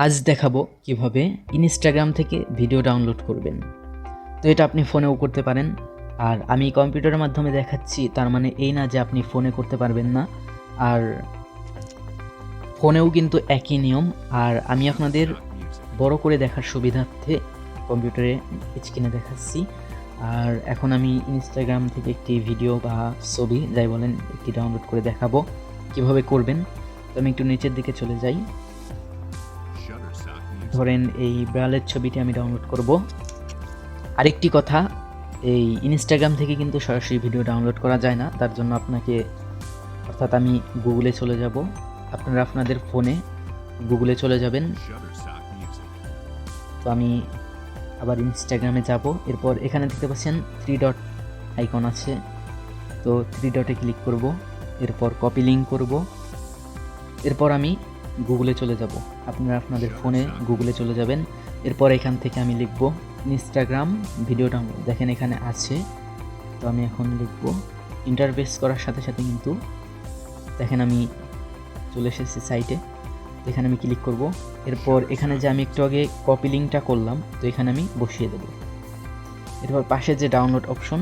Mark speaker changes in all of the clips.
Speaker 1: আজ দেখাবো কিভাবে ইনস্টাগ্রাম থেকে ভিডিও ডাউনলোড করবেন। তো এটা আপনি ফোনেও করতে পারেন, আর আমি কম্পিউটারের মাধ্যমে দেখাচ্ছি তার মানে এই না যে আপনি ফোনে করতে পারবেন না। আর ফোনেও কিন্তু একই নিয়ম। আর আমি আপনাদের বড় করে দেখার সুবিধার্থে কম্পিউটারে স্ক্রিনে দেখাচ্ছি। আর এখন আমি ইনস্টাগ্রাম থেকে একটি ভিডিও বা ছবি যাই বলেন একটি ডাউনলোড করে দেখাবো কিভাবে করবেন। তো আমি একটু নিচের দিকে চলে যাই। ধরেন এই বিড়ালের ছবিটি আমি ডাউনলোড করব। আরেকটি কথা, এই ইনস্টাগ্রাম থেকে কিন্তু সরাসরি ভিডিও ডাউনলোড করা যায় না, তার জন্য আপনাকে অর্থাৎ আমি গুগলে চলে যাব। আপনারা আপনাদের ফোনে গুগলে চলে যাবেন। তো আমি আবার ইনস্টাগ্রামে যাব। এরপর এখানে দেখতে পাচ্ছেন 3 ডট আইকন আছে, তো 3 ডটে ক্লিক করব। এরপর কপি লিঙ্ক করব। এরপর আমি গুগলে চলে যাব। আপনারা আপনাদের ফোনে গুগলে চলে যাবেন। এরপর এখান থেকে আমি লিখব ইনস্টাগ্রাম ভিডিও ডাউনলোড। দেখেন এখানে আছে, তো আমি এখন লিখব। ইন্টারফেস করার সাথে সাথে কিন্তু দেখেন আমি চলে এসেছি সাইটে। এখানে আমি ক্লিক করব। এরপর এখানে যে আমি একটু আগে কপি লিঙ্কটা করলাম, তো এখানে আমি বসিয়ে দেব। এরপর পাশে যে ডাউনলোড অপশন,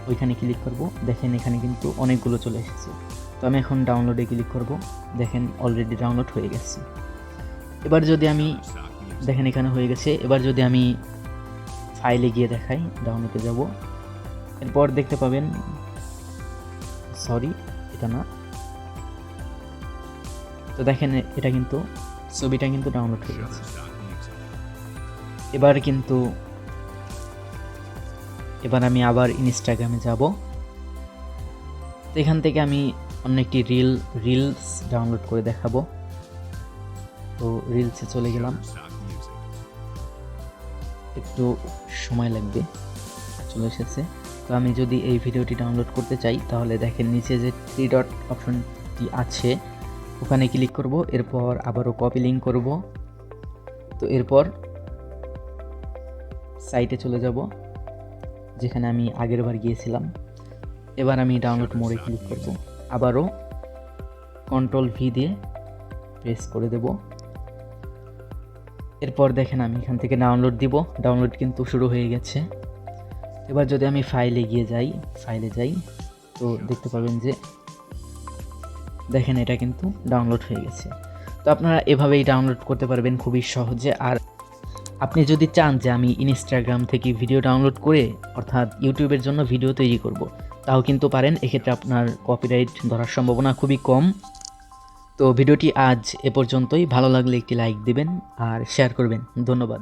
Speaker 1: ওইখানে ক্লিক করব। দেখেন এখানে কিন্তু অনেকগুলো চলে এসেছে। তো আমি এখন ডাউনলোডে ক্লিক করব। দেখেন অলরেডি ডাউনলোড হয়ে গেছে। এবার যদি আমি দেখেন এখানে হয়ে গেছে। এবার যদি আমি ফাইলে গিয়ে দেখাই, ডাউনলোডে যাব। এরপর দেখতে পাবেন, সরি এটা না, তো দেখেন এটা কিন্তু ছবিটা কিন্তু ডাউনলোড হয়ে গেছে। এবার আমি আবার ইনস্টাগ্রামে যাব। তো এখান থেকে আমি অন্য একটি রিলস ডাউনলোড করে দেখাবো। তো রিলসে চলে গেলাম, একটু সময় লাগবে, চলে এসেছে। তো আমি যদি এই ভিডিওটি ডাউনলোড করতে চাই তাহলে দেখেন নিচে যে 3 ডট অপশনটি আছে ওখানে ক্লিক করব। এরপর আবারও কপি লিঙ্ক করব। তো এরপর সাইটে চলে যাব যেখানে আমি আগের বার গিয়েছিলাম। এবার আমি ডাউনলোড মোডে ক্লিক করব। আবারও কন্ট্রোল ভি দিয়ে প্রেস করে দেব। এরপর দেখেন আমি এখান থেকে ডাউনলোড দিব। ডাউনলোড কিন্তু শুরু হয়ে গেছে। এবার যদি আমি ফাইলে যাই, তো দেখতে পাবেন যে দেখেন এটা কিন্তু ডাউনলোড হয়ে গেছে। তো আপনারা এভাবেই ডাউনলোড করতে পারবেন খুবই সহজে। আর আপনি যদি চান যে আমি ইনস্টাগ্রাম থেকে ভিডিও ডাউনলোড করে অর্থাৎ ইউটিউবের জন্য ভিডিও তৈরি করব, তাও কিন্তু পারেন। এক্ষেত্রে আপনার কপিরাইট ধরার সম্ভাবনা খুবই কম। তো ভিডিওটি আজ এ পর্যন্তই। ভালো লাগলে একটি লাইক দিবেন আর শেয়ার করবেন। ধন্যবাদ।